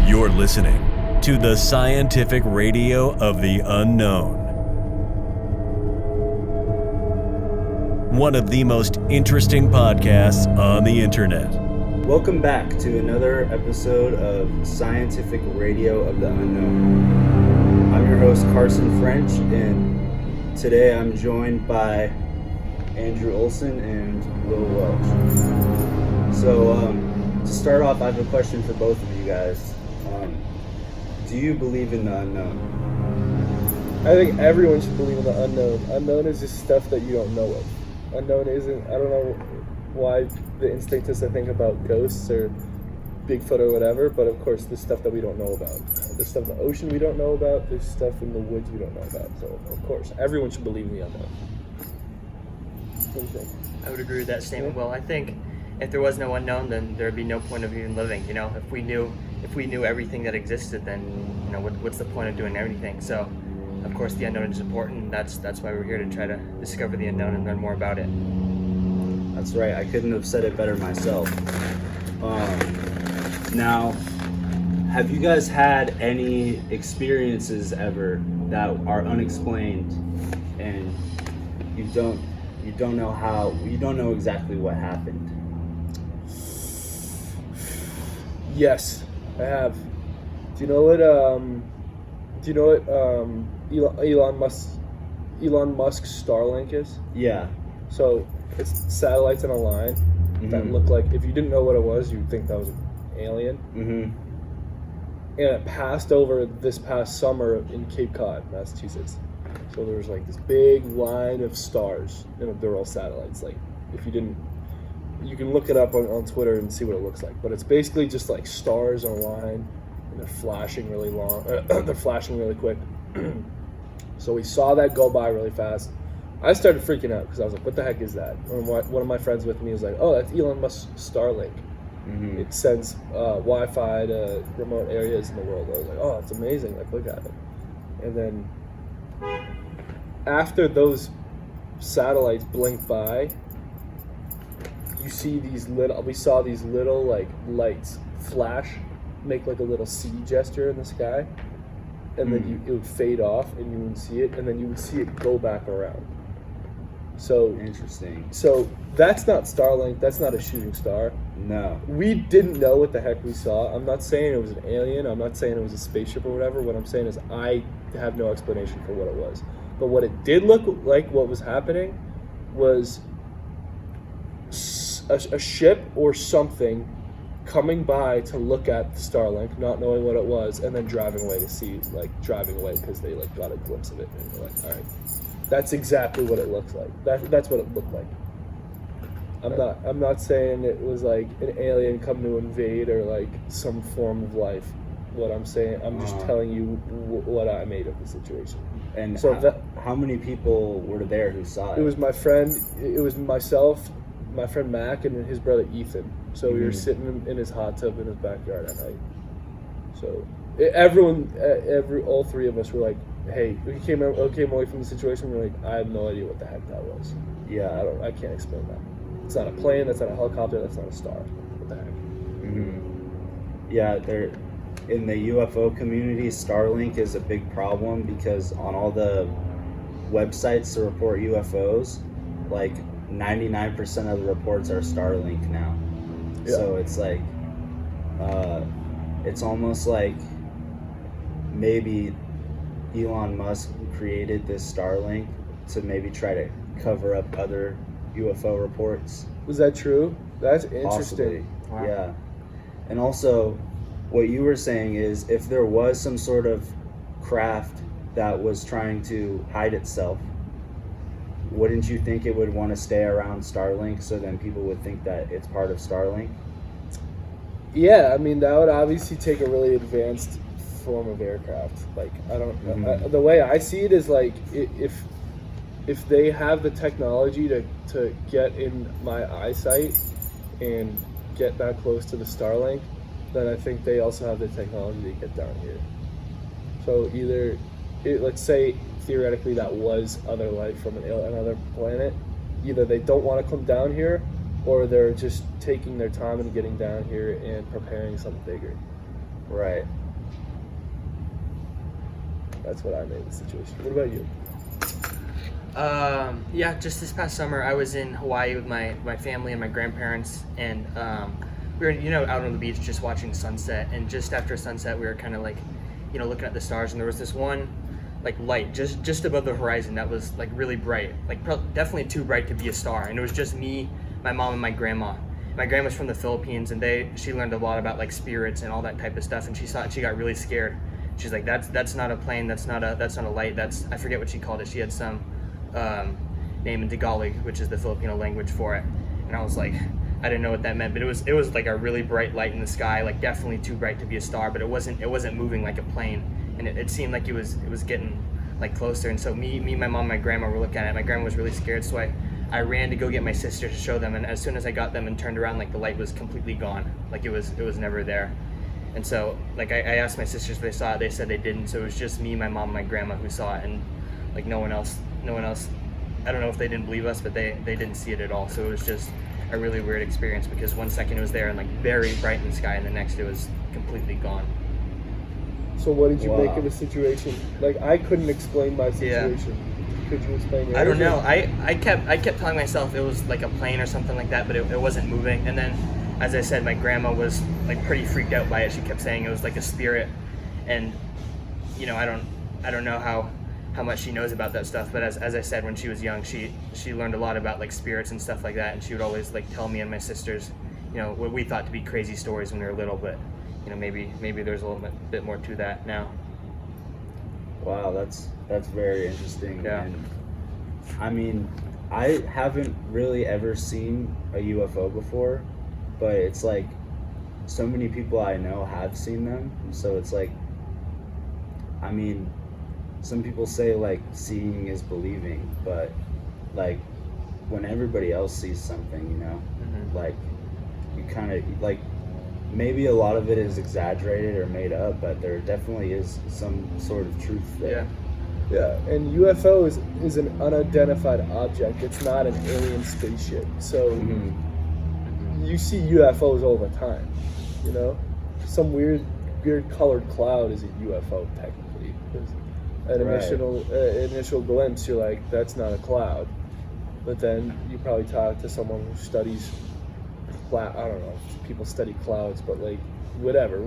You're listening to the scientific radio of the unknown. One of the most interesting podcasts on the internet. Welcome back to another episode of Scientific Radio of the Unknown. I'm your host, Carson French, and today I'm joined by Andrew Olson and Will Welch. So, to start off, I have a question for both of you guys. Do you believe in the unknown? I think everyone should believe in the unknown. Unknown is just stuff that you don't know of. Unknown isn't, I don't know why the instinct is to think about ghosts or Bigfoot or whatever, but of course there's stuff that we don't know about. There's stuff in the ocean we don't know about, there's stuff in the woods we don't know about. So of course, everyone should believe in the unknown. What do you think? I would agree with that statement. Well, I think if there was no unknown, then there'd be no point of even living. You know, if we knew everything that existed, then what's the point of doing anything? So, of course, the unknown is important. And that's why we're here, to try to discover the unknown and learn more about it. That's right. I couldn't have said it better myself. Now, have you guys had any experiences ever that are unexplained, and you don't know exactly what happened? Yes, I have. Do you know what Elon Musk's Starlink is? Yeah. So it's satellites in a line that look like, if you didn't know what it was, you'd think that was an alien. And it passed over this past summer in Cape Cod, Massachusetts. So there was like this big line of stars, and they're all satellites. Like, if you didn't, you can look it up on Twitter and see what it looks like. But it's basically just like stars on a line, and they're flashing really long. They're flashing really quick. So we saw that go by really fast. I started freaking out because I was like, "What the heck is that?" And one of my friends with me was like, "Oh, that's Elon Musk's Starlink. It sends Wi-Fi to remote areas in the world." I was like, "Oh, that's amazing! Like, look at it." And then after those satellites blink by, we saw these little like lights flash, make like a little C gesture in the sky, and then it would fade off and you wouldn't see it, and then you would see it go back around. So interesting. So that's not Starlink, that's not a shooting star. No. We didn't know what the heck we saw. I'm not saying it was an alien, I'm not saying it was a spaceship or whatever. What I'm saying is I have no explanation for what it was. But what it did look like, what was happening, was a ship or something coming by to look at the Starlink, not knowing what it was, and then driving away because they like got a glimpse of it, and they're like, all right, that's exactly what it looks like. That's what it looked like. I'm not saying it was like an alien come to invade or like some form of life. What I'm saying, I'm just telling you what I made of the situation. And so how many people were there who saw it? It was my friend. It was myself, my friend Mac, and his brother Ethan. So we were sitting in his hot tub in his backyard at night. So all three of us were like, "Hey," we came away from the situation. We're like, "I have no idea what the heck that was." Yeah, I can't explain that. It's not a plane. That's not a helicopter. That's not a star. What the heck? Yeah, in the UFO community, Starlink is a big problem because on all the websites to report UFOs, like 99% of the reports are Starlink now. Yeah. So it's like, it's almost like maybe Elon Musk created this Starlink to maybe try to cover up other UFO reports. Was that true? That's interesting. Possibly. Wow. Yeah. And also, what you were saying is, if there was some sort of craft that was trying to hide itself, wouldn't you think it would want to stay around Starlink so then people would think that it's part of Starlink? Yeah, I mean, that would obviously take a really advanced form of aircraft. Like, I don't the way I see it is like, if they have the technology to get in my eyesight and get that close to the Starlink, then I think they also have the technology to get down here. So either, let's say theoretically that was other life from another planet, either they don't want to come down here, or they're just taking their time and getting down here and preparing something bigger. Right. That's what I made the situation. What about you? Yeah, just this past summer, I was in Hawaii with my family and my grandparents, and we were, out on the beach just watching sunset. And just after sunset, we were kind of like, looking at the stars, and there was this one, like, light just above the horizon that was like really bright, like definitely too bright to be a star. And it was just me, my mom, and my grandma. My grandma's from the Philippines, and she learned a lot about like spirits and all that type of stuff. And she saw it, and she got really scared. She's like, that's not a plane, that's not a light, I forget what she called it. She had some name in Tagalog, which is the Filipino language for it. And I was like, I didn't know what that meant, but it was like a really bright light in the sky, like definitely too bright to be a star, but it wasn't moving like a plane, and it seemed like it was getting like closer. And so me, my mom, my grandma were looking at it. My grandma was really scared, so I ran to go get my sister to show them. And as soon as I got them and turned around, like the light was completely gone, like it was never there. And so like I asked my sisters if they saw it. They said they didn't. So it was just me, my mom, and my grandma who saw it, and like no one else. I don't know if they didn't believe us, but they didn't see it at all. So it was just a really weird experience, because one second it was there and like very bright in the sky, and the next it was completely gone. So what did you make of the situation? Like, I couldn't explain my situation. Yeah. Could you explain yours? I don't know. I kept telling myself it was like a plane or something like that, but it wasn't moving. And then, as I said, my grandma was like pretty freaked out by it. She kept saying it was like a spirit, and I don't know how much she knows about that stuff, but as I said, when she was young, she learned a lot about like spirits and stuff like that, and she would always like tell me and my sisters, what we thought to be crazy stories when we were little, but maybe there's a little bit more to that now. Wow, that's very interesting. Yeah. And I mean, I haven't really ever seen a UFO before, but it's like so many people I know have seen them, so it's like, I mean, some people say like seeing is believing, but like when everybody else sees something, Mm-hmm. like you kind of like, maybe a lot of it is exaggerated or made up, but there definitely is some sort of truth there. Yeah, and UFO is an unidentified object. It's not an alien spaceship. So you see UFOs all the time, Some weird colored cloud is a UFO technically. At initial glimpse, you're like, that's not a cloud. But then you probably talk to someone who studies I don't know if people study clouds, but like whatever,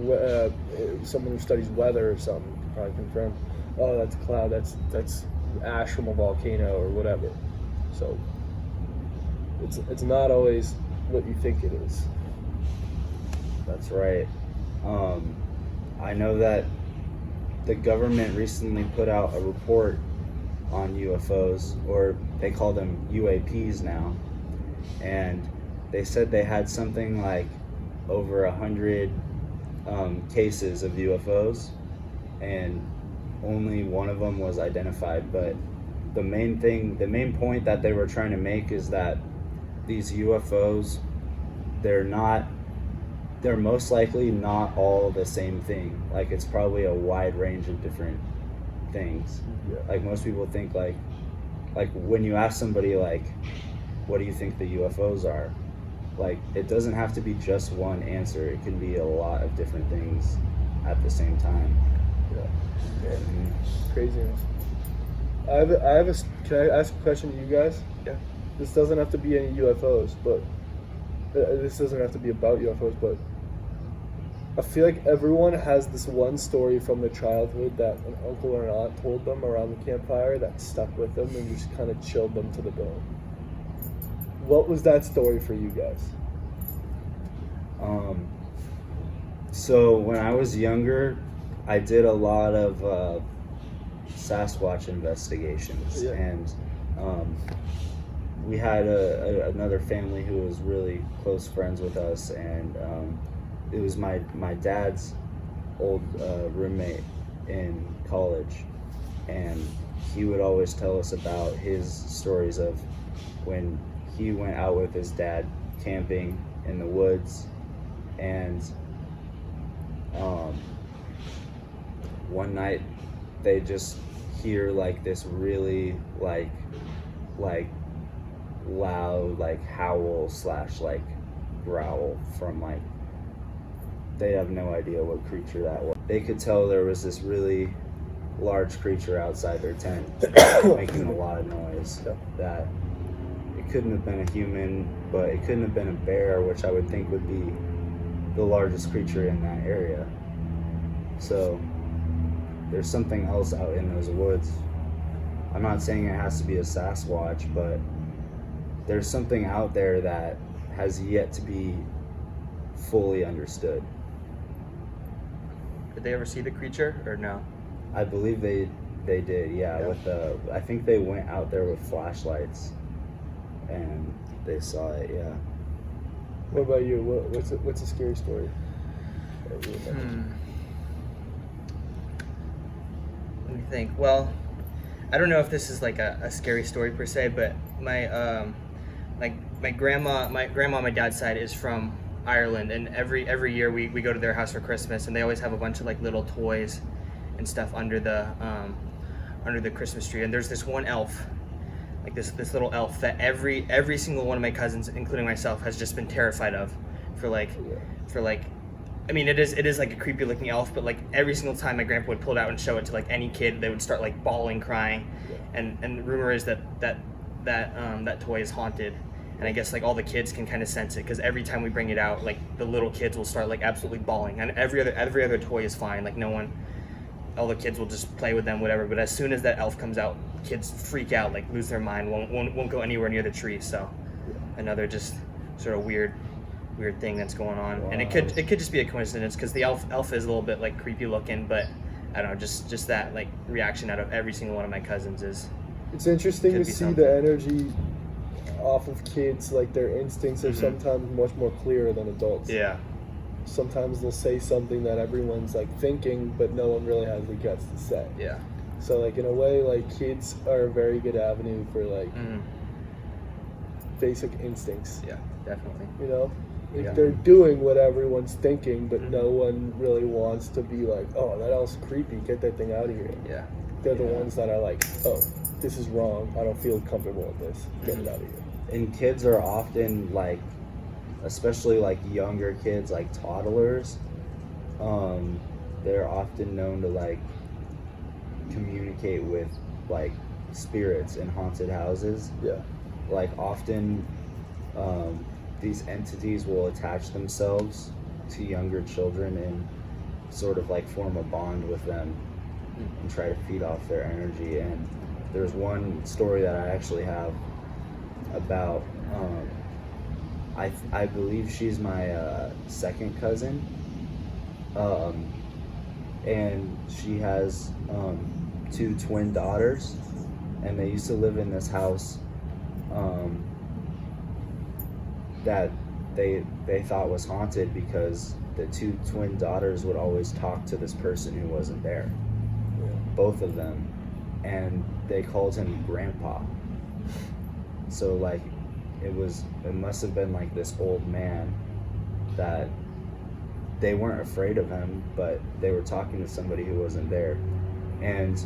someone who studies weather or something can probably confirm, oh, that's a cloud, that's ash from a volcano or whatever. So it's not always what you think it is. That's right. I know that the government recently put out a report on UFOs, or they call them UAPs now, and they said they had something like over 100 cases of UFOs, and only one of them was identified. But the main point that they were trying to make is that these UFOs, they're most likely not all the same thing. Like, it's probably a wide range of different things. Yeah. Like, most people think like when you ask somebody like, what do you think the UFOs are? Like, it doesn't have to be just one answer. It can be a lot of different things at the same time. Yeah. Craziness. Can I ask a question to you guys? Yeah. This doesn't have to be any UFOs, but this doesn't have to be about UFOs, but I feel like everyone has this one story from their childhood that an uncle or an aunt told them around the campfire that stuck with them and just kind of chilled them to the bone. What was that story for you guys? So when I was younger, I did a lot of Sasquatch investigations, Yeah. and we had another family who was really close friends with us, and it was my dad's old roommate in college, and he would always tell us about his stories of when he went out with his dad camping in the woods, and one night they just hear like this really like loud like howl / like growl from like they have no idea what creature that was. They could tell there was this really large creature outside their tent making a lot of noise. That it couldn't have been a human, but it couldn't have been a bear, which I would think would be the largest creature in that area. So there's something else out in those woods. I'm not saying it has to be a Sasquatch, but there's something out there that has yet to be fully understood. Did they ever see the creature or no? I believe they did, yeah. With I think they went out there with flashlights and they saw it, yeah. What about you? What's a scary story? Let me think. Well, I don't know if this is like a scary story per se, but my grandma on my dad's side is from Ireland, and every year we go to their house for Christmas, and they always have a bunch of like little toys and stuff under the Christmas tree. And there's this one elf, like this little elf that every single one of my cousins, including myself, has just been terrified of for like I mean, it is like a creepy looking elf, but like every single time my grandpa would pull it out and show it to like any kid, they would start like bawling, crying. And the rumor is that toy is haunted. And I guess like all the kids can kind of sense it, because every time we bring it out, like the little kids will start like absolutely bawling. And every other toy is fine. Like all the kids will just play with them, whatever. But as soon as that elf comes out, kids freak out, like lose their mind, won't go anywhere near the tree. So another just sort of weird thing that's going on. Wow. And it could just be a coincidence, because the elf is a little bit like creepy looking, but I don't know, just that like reaction out of every single one of my cousins is. It's interesting to see the energy off of kids. Like their instincts are sometimes much more clearer than adults. Yeah. Sometimes they'll say something that everyone's like thinking, but no one really has the guts to say. Yeah. So like in a way, like kids are a very good avenue for like basic instincts. Yeah, definitely. You know? Like they're doing what everyone's thinking, but no one really wants to be like, oh, that elf's creepy, get that thing out of here. Yeah. They're the ones that are like, oh, this is wrong, I don't feel comfortable with this, get it out of here. And kids are often like, especially like younger kids, like toddlers, they're often known to like communicate with like spirits in haunted houses. Yeah. Like often these entities will attach themselves to younger children and sort of like form a bond with them and try to feed off their energy. And there's one story that I actually have about I believe she's my second cousin, and she has 2 twin daughters, and they used to live in this house that they thought was haunted, because the 2 twin daughters would always talk to this person who wasn't there, both of them, and they called him Grandpa. So like it must have been like this old man that they weren't afraid of him, but they were talking to somebody who wasn't there. And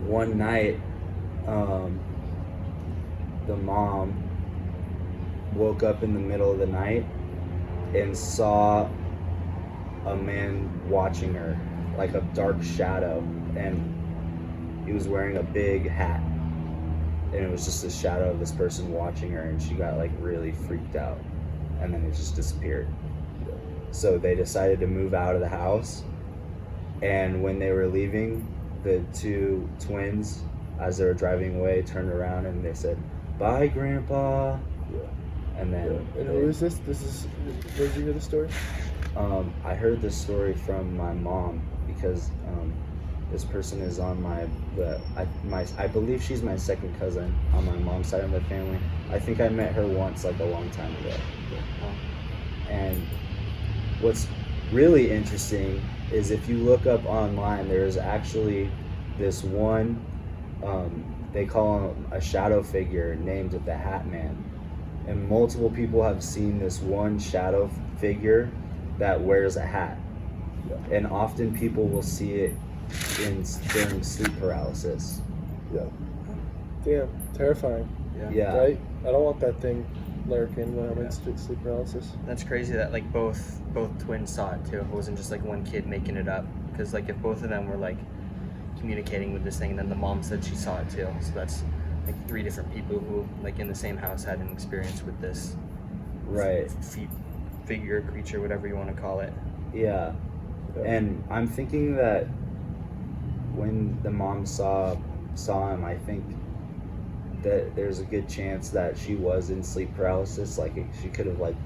one night the mom woke up in the middle of the night and saw a man watching her, like a dark shadow, and he was wearing a big hat, and it was just a shadow of this person watching her, and she got like really freaked out, and then it just disappeared. So they decided to move out of the house, and when they were leaving, the 2 twins, as they were driving away, turned around and they said, "Bye, Grandpa." And then And who is this? Where did you hear the story? I heard this story from my mom, because this person is on I believe she's my second cousin on my mom's side of the family. I think I met her once, like a long time ago. And what's really interesting is if you look up online, there's actually this one, they call him a shadow figure named the Hat Man. And multiple people have seen this one shadow figure that wears a hat. And often people will see it during sleep paralysis. Yeah. Damn, terrifying. Yeah. Right? I don't want that thing lurking when I'm in sleep paralysis. That's crazy that like both twins saw it too. It wasn't just like one kid making it up. Because like if both of them were like communicating with this thing, and then the mom said she saw it too. So that's like 3 different people who like in the same house had an experience with this. Right. Figure, creature, whatever you want to call it. Yeah. And I'm thinking that when the mom saw him, I think that there's a good chance that she was in sleep paralysis. Like she could have like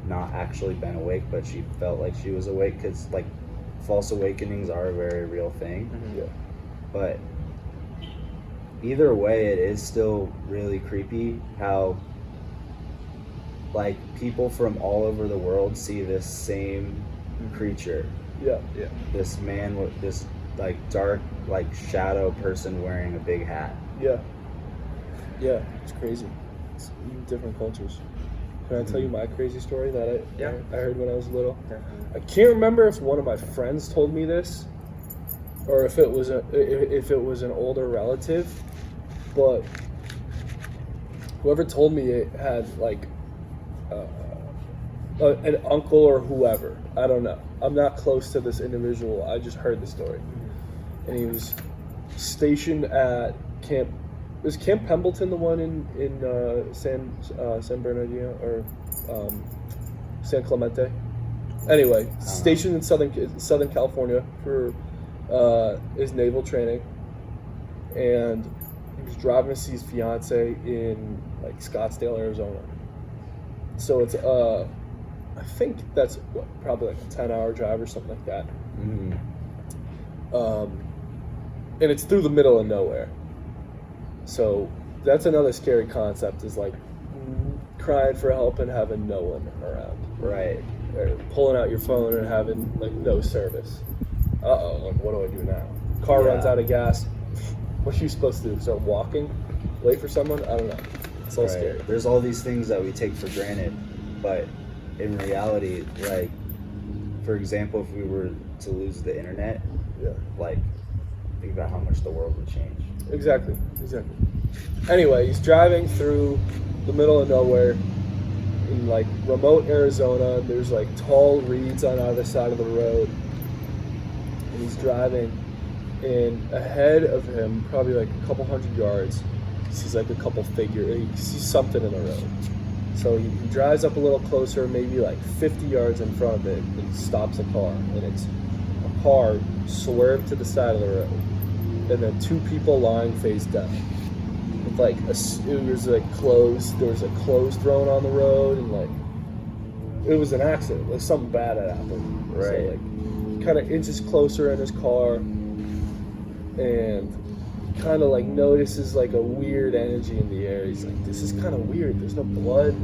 not actually been awake, but she felt like she was awake, because like false awakenings are a very real thing. Mm-hmm. Yeah. But either way, it is still really creepy how like people from all over the world see this same creature. Yeah. This man with this like dark like shadow person wearing a big hat. Yeah, it's crazy. It's even different cultures. Can I tell you my crazy story that I heard when I was little? Definitely. I can't remember if one of my friends told me this, or if it was an older relative, but whoever told me it had like an uncle or whoever. I don't know. I'm not close to this individual. I just heard the story, and he was stationed at Camp. Was Camp Pembleton the one in San Bernardino or San Clemente? Anyway, stationed in Southern California for his naval training, and he was driving to see his fiance in like Scottsdale, Arizona. So it's I think that's probably like a 10-hour drive or something like that. And it's through the middle of nowhere. So that's another scary concept, is like crying for help and having no one around. Right. Or pulling out your phone and having like no service. Like, what do I do now? Car runs out of gas. What are you supposed to do? Start walking? Wait for someone? I don't know. It's all scary. There's all these things that we take for granted, but in reality, like, for example, if we were to lose the internet, like, think about how much the world would change. Exactly. Anyway, he's driving through the middle of nowhere in like remote Arizona. There's like tall reeds on either side of the road, and he's driving, and ahead of him, probably like a couple hundred yards, he sees like a couple figures. He sees something in the road. So he drives up a little closer, maybe like 50 yards in front of it, and stops a car. And it's a car swerved to the side of the road, and then 2 people lying face down. With like it was like clothes. There was like clothes thrown on the road, and like it was an accident. Like something bad had happened. Right. So like kind of inches closer in his car, and kind of like notices like a weird energy in the air. He's like, this is kind of weird. There's no blood.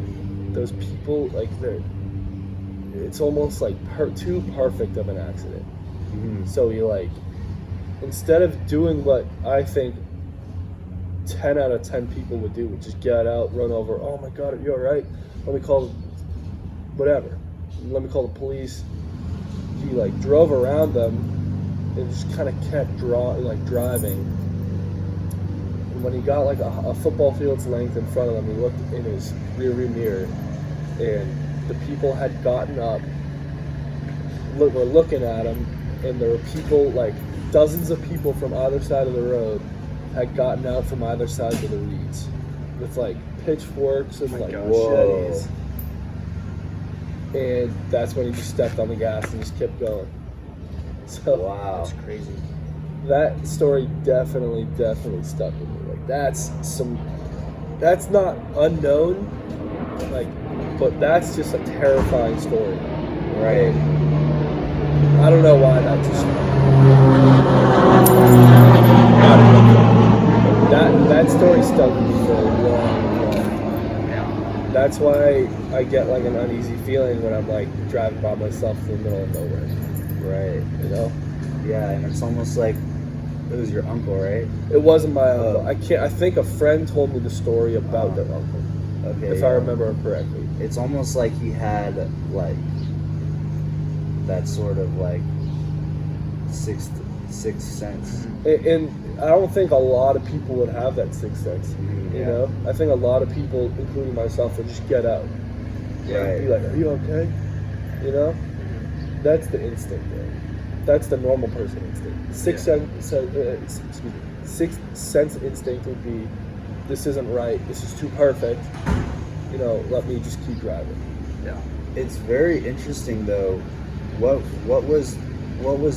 Those people, like, it's almost like too perfect of an accident. So he like, instead of doing what I think 10 out of 10 people would do, which is get out, run over, oh my God, are you all right? Let me call whatever. Let me call the police. He like drove around them and just kind of kept driving. When he got like a football field's length in front of him, he looked in his rearview mirror, and the people had gotten up, were looking at him, and there were people, like dozens of people from either side of the road had gotten out from either side of the reeds with like pitchforks and machetes. And that's when he just stepped on the gas and just kept going. So wow, that's crazy. That story definitely stuck with me. Like that's not unknown, like, but that's just a terrifying story. Right. And I don't know why that just that story stuck with me for a long time. Yeah. That's why I get like an uneasy feeling when I'm like driving by myself in the middle of nowhere. Right. You know? Yeah, and it's almost like it was your uncle, right? It wasn't my uncle. I think a friend told me the story about their uncle. Okay. If I remember correctly. It's almost like he had like that sort of like sixth sixth sense. And I don't think a lot of people would have that sixth sense. You know, I think a lot of people, including myself, would just get out. Right. Be like, "Are you okay?" You know, that's the instinct there. That's the normal person instinct. Sixth sense instinct would be, "This isn't right. This is too perfect. You know, let me just keep driving." Yeah. It's very interesting though. What was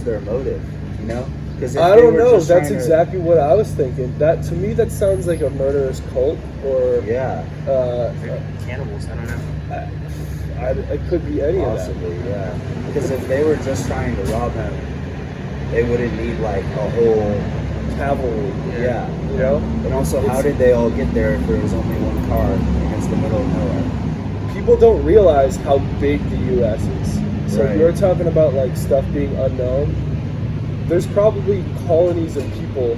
their motive? You know, because I don't know. That's exactly what I was thinking. That to me, that sounds like a murderous cult or cannibals. I don't know. It could be any possibly, of that. yeah. Because if they were just trying to rob him, they wouldn't need like a whole cavalry. Yeah. You know. And also, how did they all get there if there was only one car against the middle of nowhere? People don't realize how big the U.S. is. So Right. you're talking about like stuff being unknown. There's probably colonies of people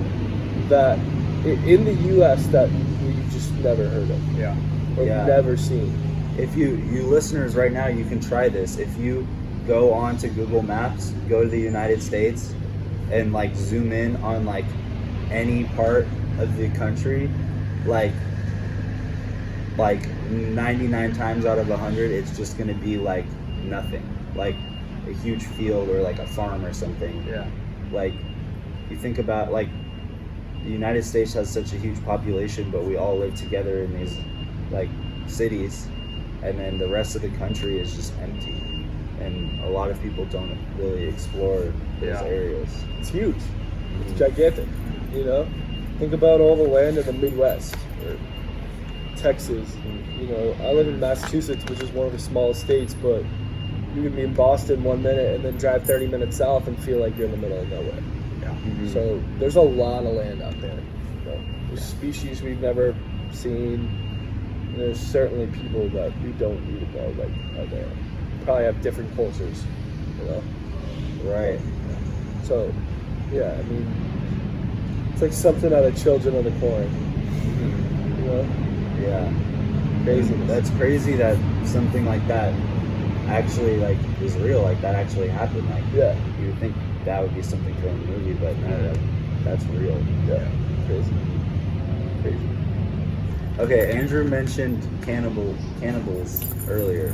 that in the U.S. that we've just never heard of. Yeah. Or never seen. If you listeners right now, you can try this. If you go on to Google Maps, go to the United States, and like zoom in on like any part of the country, like 99 times out of 100, it's just gonna be like nothing, like a huge field or like a farm or something. Yeah. Like you think about like the United States has such a huge population, but we all live together in these like cities, and then the rest of the country is just empty, and a lot of people don't really explore those areas. It's huge. It's gigantic. You know, think about all the land in the Midwest or Texas. And, you know, I live in Massachusetts, which is one of the smallest states, but you can be in Boston 1 minute and then drive 30 minutes south and feel like you're in the middle of nowhere. Yeah. So there's a lot of land out there. You know, there's species we've never seen. And there's certainly people that we don't need to know like out there. Probably have different cultures. You know. Right. So, yeah, I mean, it's like something out of Children of the Corn. You know? Yeah. Crazy. That's crazy that something like that actually like is real. Like that actually happened. Like you would think that would be something from a movie, but no, that's real. Yeah. Crazy. Okay, Andrew mentioned cannibals earlier,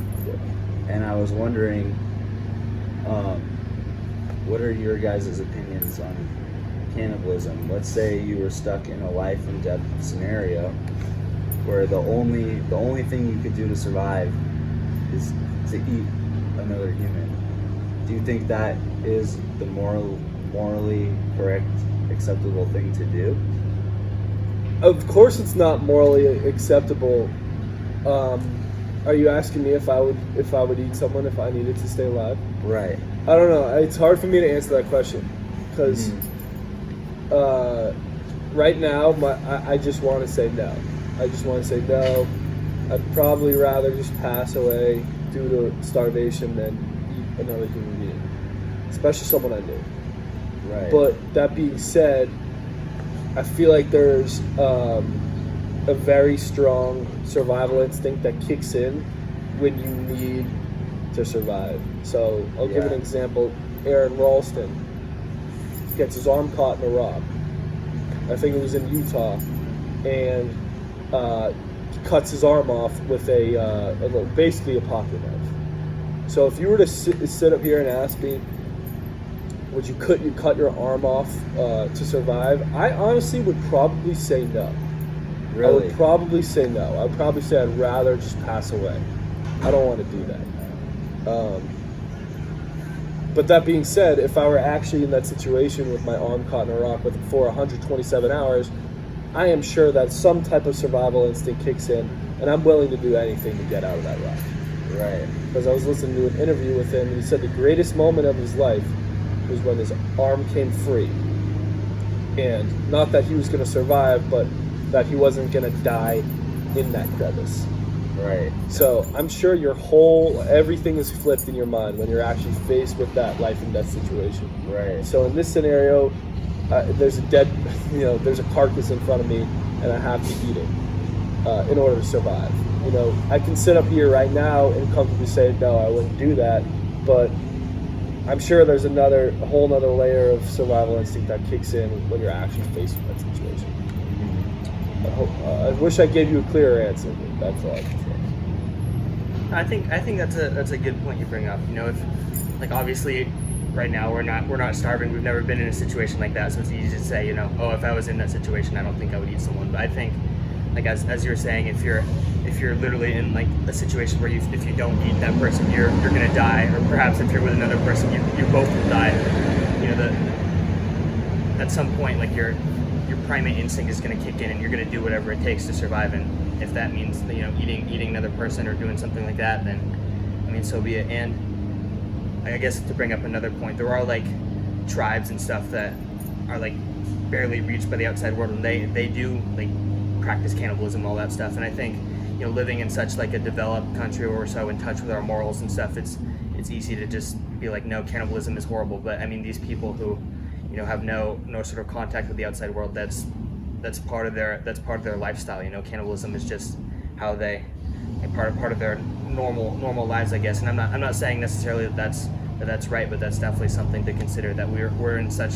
and I was wondering, what are your guys' opinions on cannibalism? Let's say you were stuck in a life and death scenario where the only thing you could do to survive is to eat another human. Do you think that is the morally correct, acceptable thing to do? Of course it's not morally acceptable. Are you asking me if I would eat someone if I needed to stay alive? Right. I don't know. It's hard for me to answer that question because right now I just want to say no. I just want to say no. I'd probably rather just pass away due to starvation than eat another human being, especially someone I knew. Right. But that being said, I feel like there's a very strong survival instinct that kicks in when you need to survive. So I'll give an example. Aaron Ralston gets his arm caught in a rock. I think it was in Utah, and cuts his arm off with basically a pocket knife. So if you were to sit up here and ask me, would you cut your arm off to survive? I honestly would probably say no. Really? I would probably say no. I'd probably say I'd rather just pass away. I don't want to do that. But that being said, if I were actually in that situation with my arm caught in a rock for 127 hours, I am sure that some type of survival instinct kicks in, and I'm willing to do anything to get out of that rock. Right. Because I was listening to an interview with him, and he said the greatest moment of his life was when his arm came free. And not that he was going to survive, but that he wasn't going to die in that crevice. Right. So I'm sure everything is flipped in your mind when you're actually faced with that life and death situation. Right. So in this scenario, there's a carcass in front of me, and I have to eat it in order to survive. You know, I can sit up here right now and comfortably say, no, I wouldn't do that, but I'm sure there's a whole nother layer of survival instinct that kicks in when you're actually faced with that situation. I wish I gave you a clearer answer, but that's all I can say. I think that's a good point you bring up. You know, if like obviously right now we're not starving. We've never been in a situation like that, so it's easy to say, you know, oh, if I was in that situation, I don't think I would eat someone. But I think, like as you're saying, if you're literally in like a situation where if you don't eat that person, you're gonna die, or perhaps if you're with another person, you both will die. You know, at some point, like your primate instinct is gonna kick in, and you're gonna do whatever it takes to survive. And if that means, you know, eating another person or doing something like that, then I mean, so be it. And I guess to bring up another point, there are like tribes and stuff that are like barely reached by the outside world, and they do like practice cannibalism, all that stuff. And I think, you know, living in such like a developed country where we're so in touch with our morals and stuff, it's easy to just be like, no, cannibalism is horrible. But I mean, these people who, you know, have no sort of contact with the outside world, that's part of their lifestyle. You know, cannibalism is just how they part of their normal lives, I guess. And I'm not saying necessarily that's right, but that's definitely something to consider, that we're in such,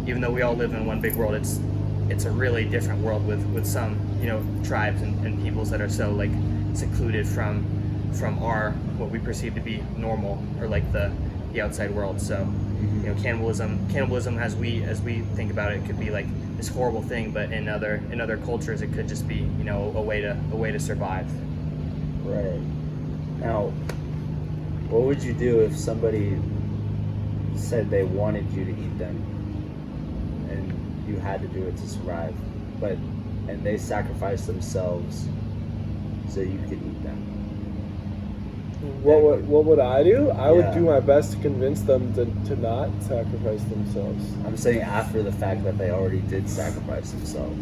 even though we all live in one big world, it's a really different world with some, you know, tribes and peoples that are so like secluded from our what we perceive to be normal, or like the outside world. So, you know, cannibalism as we think about it could be like this horrible thing, but in other cultures it could just be, you know, a way to survive. Right. Now, what would you do if somebody said they wanted you to eat them and you had to do it to survive, and they sacrificed themselves so you could eat them? What would I do? I would do my best to convince them to not sacrifice themselves. I'm saying after the fact that they already did sacrifice themselves.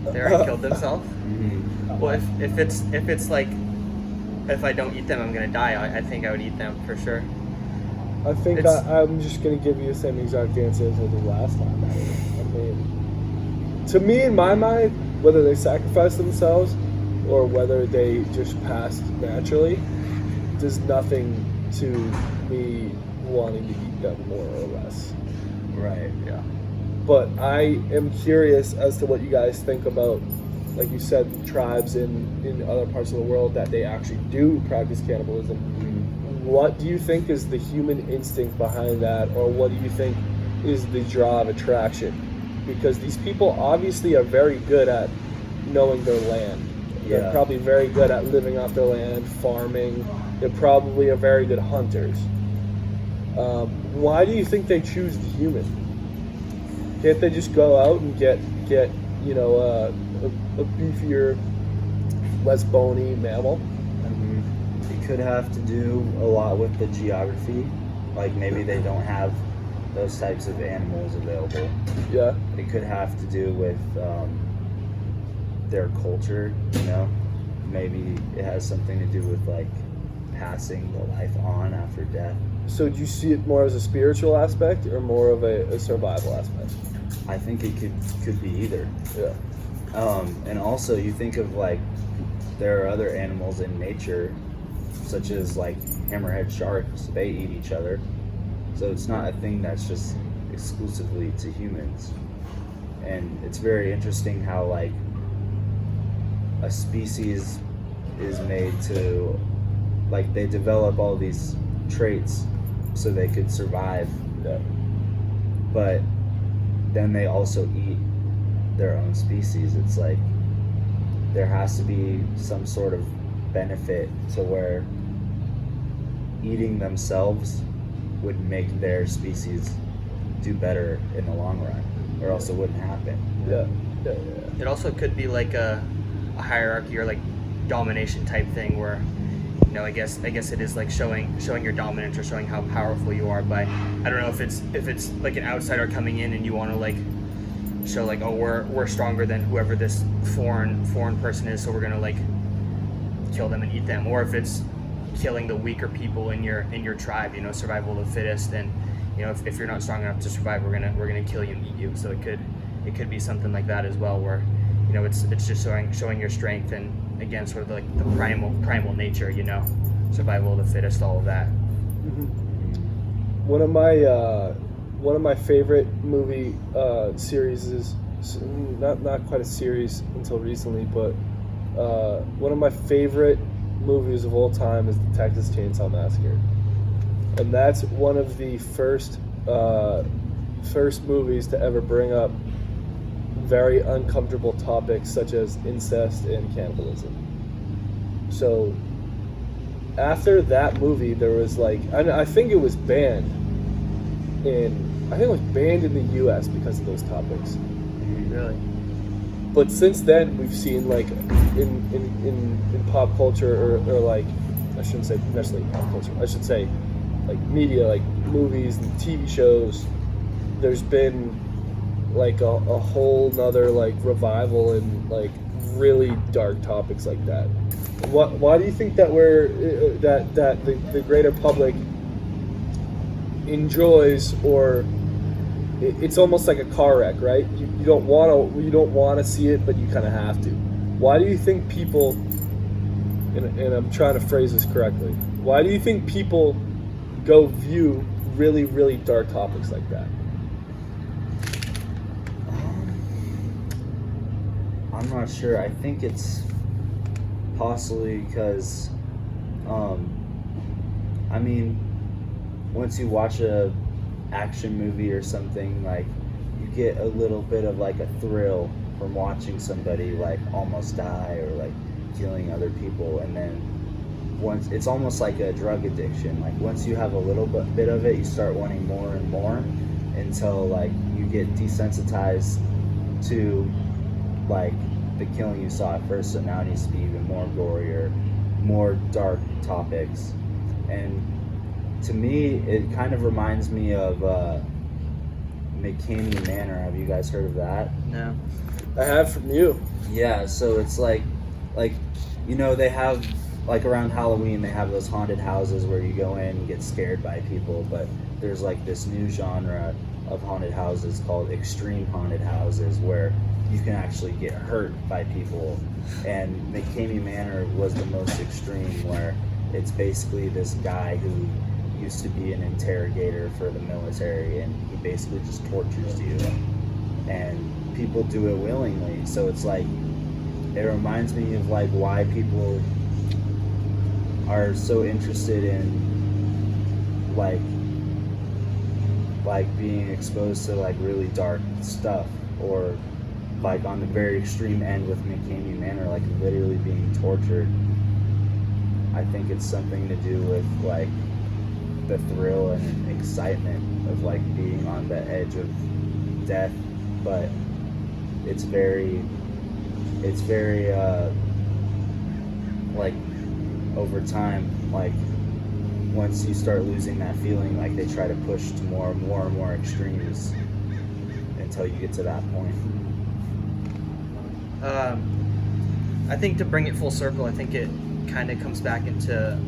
They already killed themselves? Mm-hmm. Well, if it's like, if I don't eat them, I'm gonna die, I think I would eat them for sure. I think I'm just gonna give you the same exact answer as I did last time. I mean, to me, in my mind, whether they sacrifice themselves or whether they just passed naturally does nothing to me wanting to eat them more or less. Right. Yeah. But I am curious as to what you guys think about, like you said, tribes in other parts of the world that they actually do practice cannibalism. Mm-hmm. What do you think is the human instinct behind that, or what do you think is the draw of attraction? Because these people obviously are very good at knowing their land. Yeah. They're probably very good at living off their land, farming. They probably are very good hunters. Why do you think they choose the human? Can't they just go out and get you know, a beefier, less bony mammal? Mm-hmm. It could have to do a lot with the geography. Like maybe they don't have those types of animals available. Yeah. It could have to do with their culture, you know? Maybe it has something to do with like passing the life on after death. So do you see it more as a spiritual aspect or more of a survival aspect? I think it could be either. Yeah. And also you think of like, there are other animals in nature, such as like hammerhead sharks. They eat each other. So it's not a thing that's just exclusively to humans. And it's very interesting how like a species is made to, like, they develop all these traits so they could survive. Yeah. But then they also eat their own species. It's like there has to be some sort of benefit to where eating themselves would make their species do better in the long run, or else it wouldn't happen. Yeah. It also could be like a hierarchy or like domination type thing where, you know, I guess it is like showing your dominance or showing how powerful you are by, I don't know if it's like an outsider coming in and you want to like show like, oh, we're stronger than whoever this foreign person is, so we're gonna like kill them and eat them, or if it's killing the weaker people in your tribe, you know, survival of the fittest, and you know, if you're not strong enough to survive, we're gonna kill you and eat you. So it could be something like that as well, where, you know, it's just showing your strength, and again, sort of like the primal nature, you know, survival of the fittest, all of that. Mm-hmm. one of my favorite movie series is not quite a series until recently, but one of my favorite movies of all time is the Texas Chainsaw Massacre, and that's one of the first movies to ever bring up very uncomfortable topics such as incest and cannibalism. So after that movie, there was I think it was banned in the U.S. because of those topics. Really? But since then, we've seen in pop culture or I shouldn't say necessarily pop culture. I should say media, movies and TV shows. There's been a whole nother revival in really dark topics like that. Why do you think that the greater public enjoys, or it's almost like a car wreck, right? You don't want to see it, but you kind of have to. Why do you think people, and I'm trying to phrase this correctly, why do you think people go view really, really dark topics like that? I'm not sure. I think it's possibly because, once you watch a action movie or something, you get a little bit of a thrill from watching somebody almost die or killing other people, and then once it's almost like a drug addiction. Once you have a little bit of it, you start wanting more and more until you get desensitized to the killing you saw at first, so now it needs to be even more gory or more dark topics. And to me, it kind of reminds me of McCamey Manor. Have you guys heard of that? No. I have from you. Yeah, so it's they have around Halloween they have those haunted houses where you go in and get scared by people, but there's this new genre of haunted houses called extreme haunted houses where you can actually get hurt by people. And McCamey Manor was the most extreme, where it's basically this guy who used to be an interrogator for the military, and he basically just tortures you, and people do it willingly. So it's it reminds me of why people are so interested in being exposed to really dark stuff, or on the very extreme end with McCamey Manor, literally being tortured. I think it's something to do with the thrill and excitement of being on the edge of death, but it's very over time, once you start losing that feeling, they try to push to more and more extremes until you get to that point. I think to bring it full circle, I think it kind of comes back into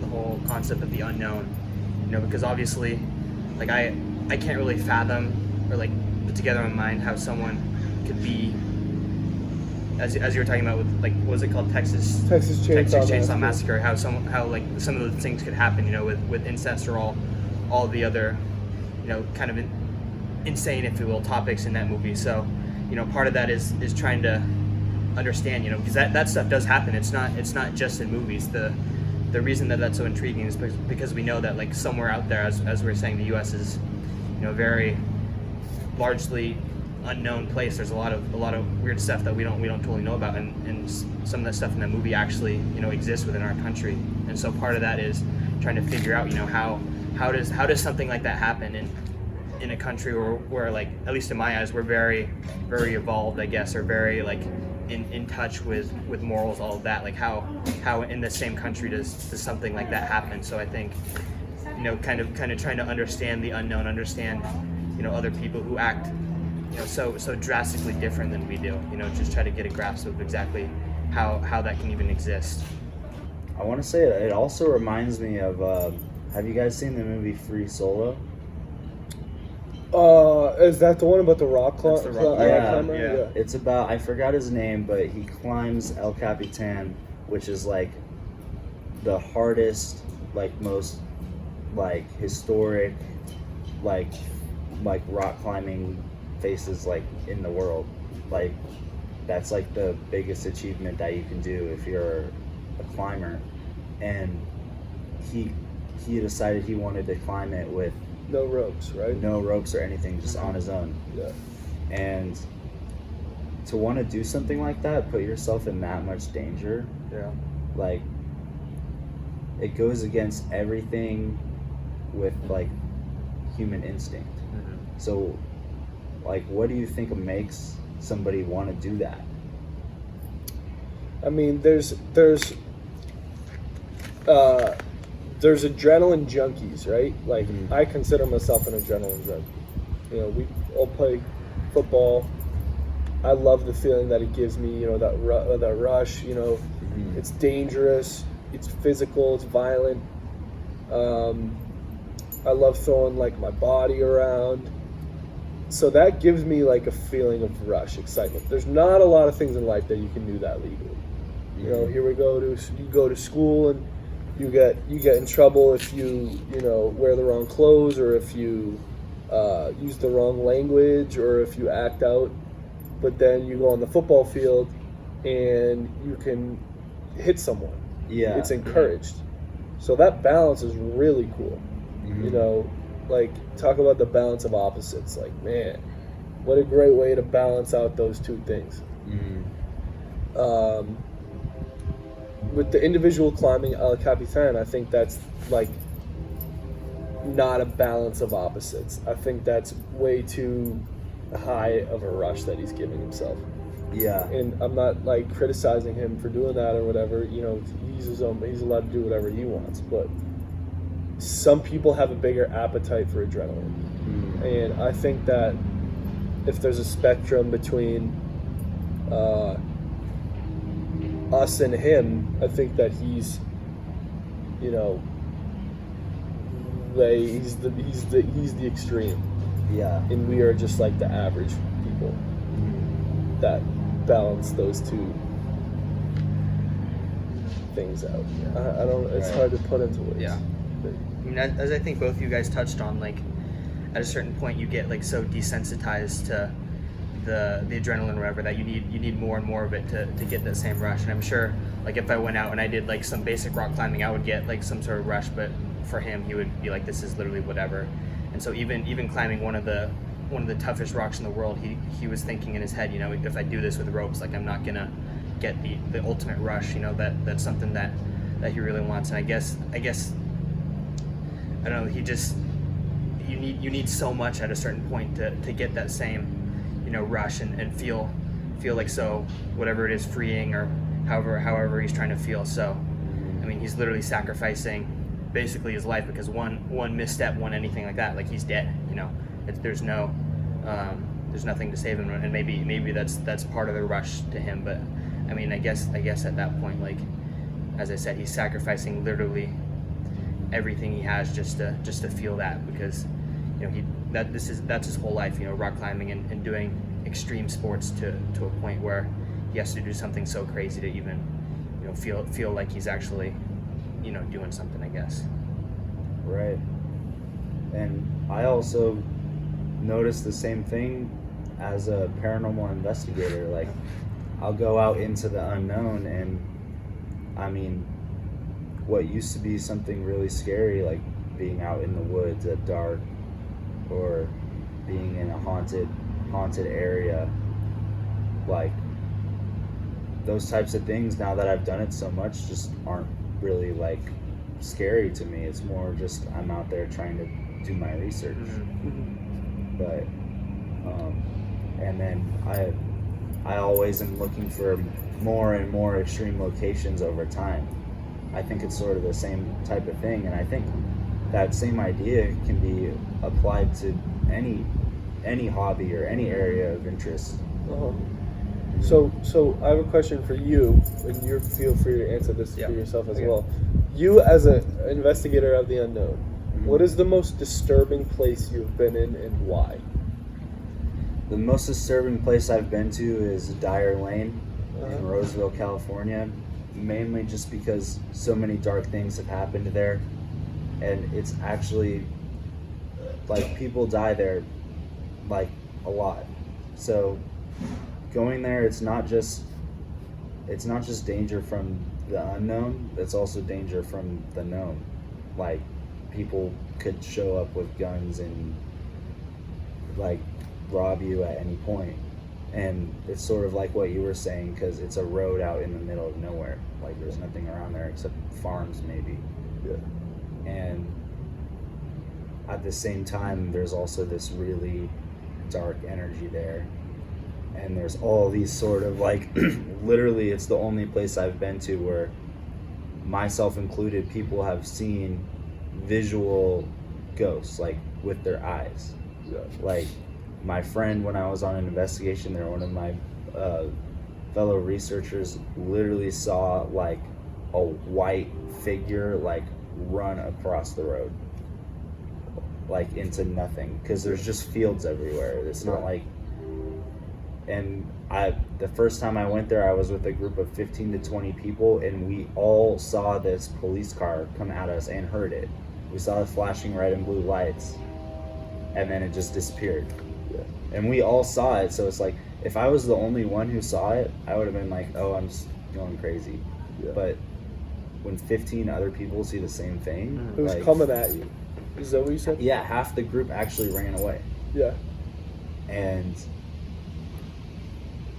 the whole concept of the unknown, because obviously, I can't really fathom or put together in my mind how someone could be, as you were talking about with what was it called, Texas Chainsaw Massacre, how some of the things could happen, with incest or all the other, kind of insane, if you will, topics in that movie. So, part of that is trying to understand, because that stuff does happen. It's not just in movies. The reason that that's so intriguing is because we know that somewhere out there, as we were saying, the U.S. is a very largely unknown place. There's a lot of weird stuff that we don't totally know about, and some of the stuff in that movie actually exists within our country. And so part of that is trying to figure out how does something like that happen in a country where at least in my eyes, we're very, very evolved, I guess, or very in touch with morals, all of that. How in the same country does something like that happen? So I think kind of trying to understand the unknown, understand other people who act so drastically different than we do. Just try to get a grasp of exactly how that can even exist. I want to say it also reminds me of. Have you guys seen the movie Free Solo? Is that the one about the rock climber? Yeah. It's about, I forgot his name, but he climbs El Capitan, which is the hardest, most like historic, like rock climbing faces like in the world. Like that's like the biggest achievement that you can do if you're a climber. And he decided he wanted to climb it with no ropes, right? no ropes or anything, just on his own. Yeah. And to want to do something like that, put yourself in that much danger, Yeah. like it goes against everything with like human instinct. So like what do you think makes somebody want to do that? I mean, there's adrenaline junkies, right? Like I consider myself an adrenaline junkie. You know, we all play football. I love the feeling that it gives me. You know, that rush. You know, it's dangerous. It's physical. It's violent. I love throwing like my body around. So that gives me like a feeling of rush, excitement. There's not a lot of things in life that you can do that legally. You know, here we go you go to school and you get in trouble if you wear the wrong clothes, or if you use the wrong language, or if you act out. But then you go on the football field and you can hit someone. Yeah, it's encouraged. So that balance is really cool. You know, like talk about the balance of opposites. Like, man, what a great way to balance out those two things. With the individual climbing El Capitan, I think that's like not a balance of opposites. I think that's way too high of a rush that he's giving himself. Yeah. And I'm not like criticizing him for doing that or whatever. You know, he's allowed to do whatever he wants. But some people have a bigger appetite for adrenaline. And I think that if there's a spectrum between us and him, I think that he's, you know, he's the extreme. Yeah. And we are just like the average people that balance those two things out. I don't. It's hard to put into words. Yeah. I mean, as I think both of you guys touched on, like at a certain point you get like so desensitized to the adrenaline or whatever that you need more and more of it to get that same rush. And I'm sure like if I went out and I did like some basic rock climbing, I would get like some sort of rush, but for him he would be like, this is literally whatever. And so even climbing one of the toughest rocks in the world, he was thinking in his head, you know, if I do this with ropes, like I'm not gonna get the ultimate rush, you know, that's something that he really wants. And I guess I don't know, you need so much at a certain point to get that same, you know, rush and feel like, so whatever it is, freeing, or however he's trying to feel. So I mean, he's literally sacrificing basically his life, because one misstep, anything like that, like he's dead, you know. There's nothing to save him, and maybe that's part of the rush to him. But I mean, I guess at that point, like as I said, he's sacrificing literally everything he has just to feel that, because you know that's his whole life, you know, rock climbing and doing extreme sports to a point where he has to do something so crazy to even, you know, feel like he's actually, you know, doing something, I guess. Right. And I also noticed the same thing as a paranormal investigator. Like, I'll go out into the unknown, and I mean, what used to be something really scary, like being out in the woods at dark, or being in a haunted area, like those types of things, now that I've done it so much, just aren't really like scary to me. It's more just I'm out there trying to do my research. But and then I always am looking for more and more extreme locations over time. I think it's sort of the same type of thing, and I think that same idea can be applied to any hobby or any area of interest. So I have a question for you, and you feel free to answer this for yourself as well. You, as an investigator of the unknown, what is the most disturbing place you've been in, and why? The most disturbing place I've been to is Dyer Lane in Roseville, California, mainly just because so many dark things have happened there, and it's actually like people die there like a lot. So going there, it's not just danger from the unknown, it's also danger from the known. Like people could show up with guns and like rob you at any point. And it's sort of like what you were saying, because it's a road out in the middle of nowhere. Like there's nothing around there except farms maybe. Yeah. And at the same time, there's also this really dark energy there. And there's all these sort of like, literally it's the only place I've been to where, myself included, people have seen visual ghosts, like with their eyes. Yeah. Like my friend, when I was on an investigation there, one of my fellow researchers literally saw like a white figure like run across the road, like into nothing, because there's just fields everywhere. It's not like, and the first time I went there, I was with a group of 15 to 20 people, and we all saw this police car come at us and heard it. We saw the flashing red and blue lights, and then it just disappeared. Yeah. And we all saw it, so it's like, if I was the only one who saw it, I would have been like, oh, I'm just going crazy. Yeah. But when 15 other people see the same thing, It was like, coming at you. Is that what you said? yeah, half the group actually ran away. Yeah. And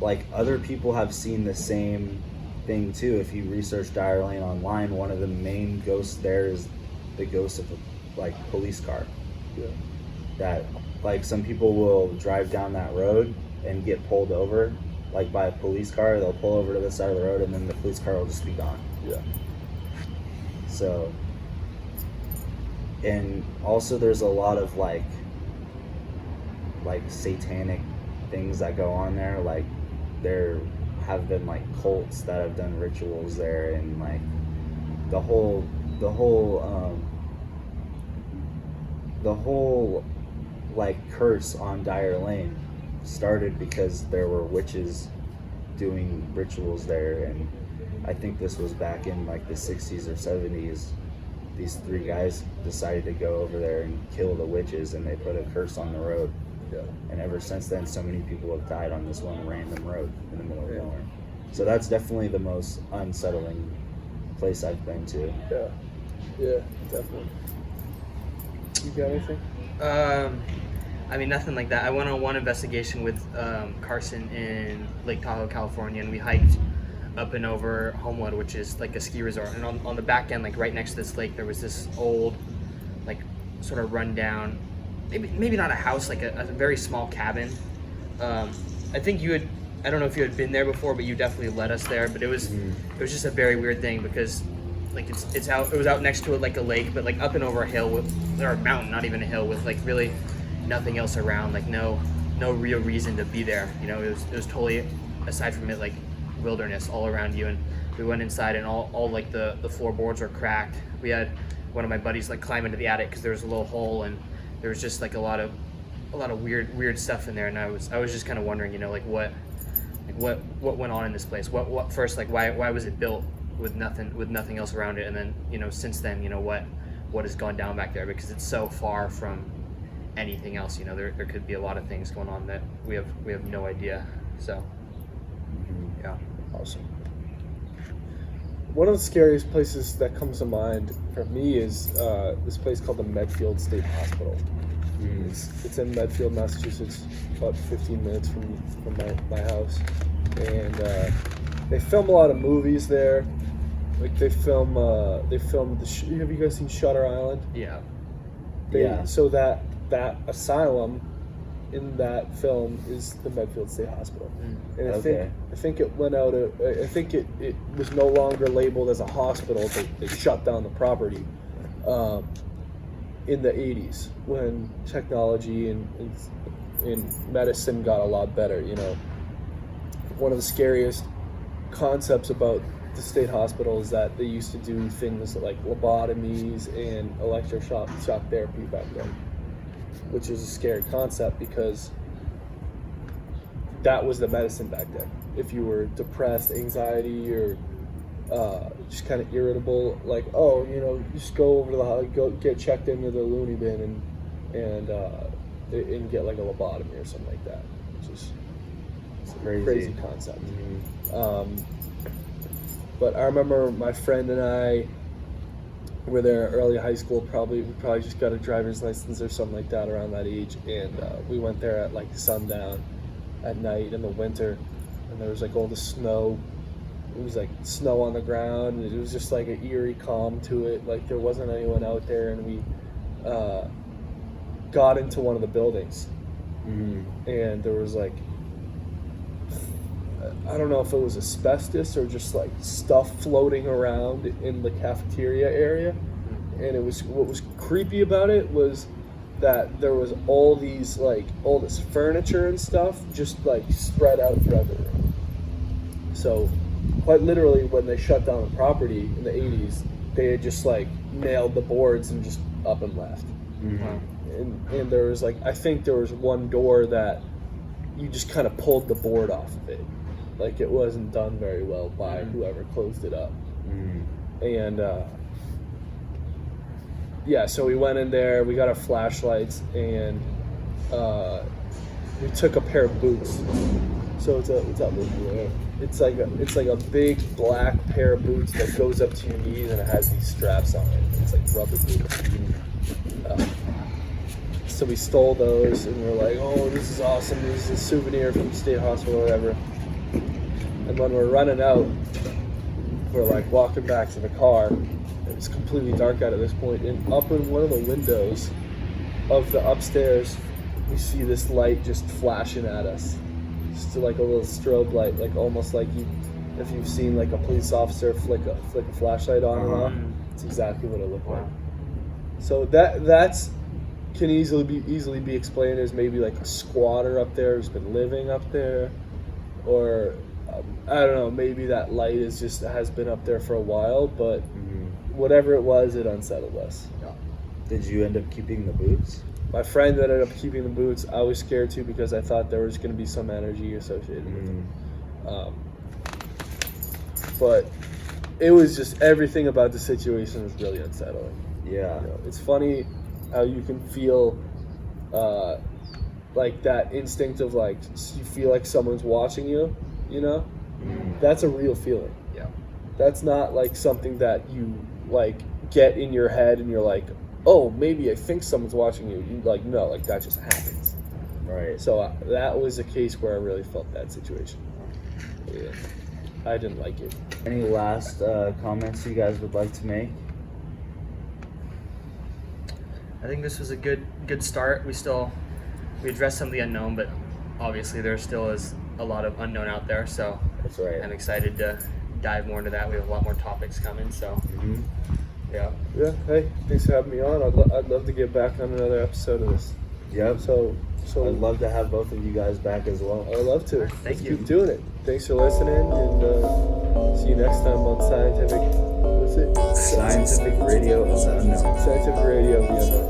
like other people have seen the same thing too. If you research Dyer Lane online, one of the main ghosts there is the ghost of a like police car. Yeah. That like some people will drive down that road and get pulled over like by a police car. They'll pull over to the side of the road, and then the police car will just be gone. Yeah. So, and also there's a lot of like satanic things that go on there. Like there have been like cults that have done rituals there, and like the whole like curse on Dyer Lane started because there were witches doing rituals there. And I think this was back in like the 60s or 70s. These three guys decided to go over there and kill the witches, and they put a curse on the road. Yeah. And ever since then, so many people have died on this one random road in the middle of nowhere. So that's definitely the most unsettling place I've been to. Yeah. Yeah, definitely. You got anything? I mean, nothing like that. I went on one investigation with Carson in Lake Tahoe, California, and we hiked up and over Homewood, which is like a ski resort. And on the back end, like right next to this lake, there was this old, like sort of rundown, maybe not a house, like a very small cabin. I think I don't know if you had been there before, but you definitely led us there. But it was just a very weird thing, because like it was out next to it like a lake, but like up and over a hill or a mountain, not even a hill, with like really nothing else around, like no real reason to be there. You know, it was totally, aside from it, like wilderness all around you. And we went inside, and all like the floorboards were cracked. We had one of my buddies like climb into the attic because there was a little hole, and there was just like a lot of weird stuff in there. And I was just kind of wondering, you know, like what went on in this place? What first, like why was it built with nothing else around it? And then, you know, since then, you know, what has gone down back there, because it's so far from anything else. You know, there could be a lot of things going on that we have no idea. So yeah. Awesome. One of the scariest places that comes to mind for me is this place called the Medfield State Hospital. It's in Medfield, Massachusetts, about 15 minutes from my house, and they film a lot of movies there. Like they filmed have you guys seen Shutter Island? Yeah. So that asylum in that film is the Medfield State Hospital. And I think it went out. I think it was no longer labeled as a hospital. They shut down the property in the 80s when technology and medicine got a lot better. You know, one of the scariest concepts about the state hospital is that they used to do things like lobotomies and electroshock therapy back then, which is a scary concept because that was the medicine back then. If you were depressed, anxiety, or just kind of irritable, like, oh, you know, just go over to go get checked into the loony bin and get like a lobotomy or something like that, which is a crazy concept. Mm-hmm. But I remember my friend and I were there early high school. We probably just got a driver's license or something like that around that age, and we went there at like sundown at night in the winter, and there was like all the snow. It was like snow on the ground, and it was just like an eerie calm to it. Like there wasn't anyone out there, and we got into one of the buildings, and there was like, I don't know if it was asbestos or just like stuff floating around in the cafeteria area. And what was creepy about it was that there was all this furniture and stuff just like spread out throughout the room. So quite literally, when they shut down the property in the 80s, they had just like nailed the boards and just up and left. And there was like, I think there was one door that you just kind of pulled the board off of it. Like it wasn't done very well by whoever closed it up. And so we went in there, we got our flashlights, and we took a pair of boots. So it's like a big black pair of boots that goes up to your knees, and it has these straps on it. It's like rubber boots. So we stole those, and we're like, oh, this is awesome. This is a souvenir from the state hospital or whatever. And when we're running out, we're like walking back to the car. It's completely dark out at this point, and up in one of the windows of the upstairs, we see this light just flashing at us. Just like a little strobe light, like almost like if you've seen like a police officer flick a flashlight on and off. It's exactly what it looked like. So that's can easily be explained as maybe like a squatter up there who's been living up there, or I don't know, maybe that light has been up there for a while, but whatever it was, it unsettled us. Did you end up keeping the boots? My friend ended up keeping the boots. I was scared too because I thought there was going to be some energy associated with them. But it was just, everything about the situation was really unsettling. Yeah. You know, it's funny how you can feel like that instinct of like, you feel like someone's watching you, you know? That's a real feeling. Yeah. That's not like something that you like get in your head and you're like, oh, maybe I think someone's watching you. You like, no, like that just happens. Right. So that was a case where I really felt that situation. Yeah. I didn't like it. Any last comments you guys would like to make? I think this was a good start. We addressed some of the unknown, but obviously there still is a lot of unknown out there. So that's right. I'm excited to dive more into that. We have a lot more topics coming. So yeah. Hey, thanks for having me on. I'd love to get back on another episode of this. Yep. So I'd love to have both of you guys back as well. I'd love to. Thank you. Keep doing it. Thanks for listening, and see you next time on Scientific. What's it? Scientific Radio of the Unknown. Scientific Radio of the Unknown.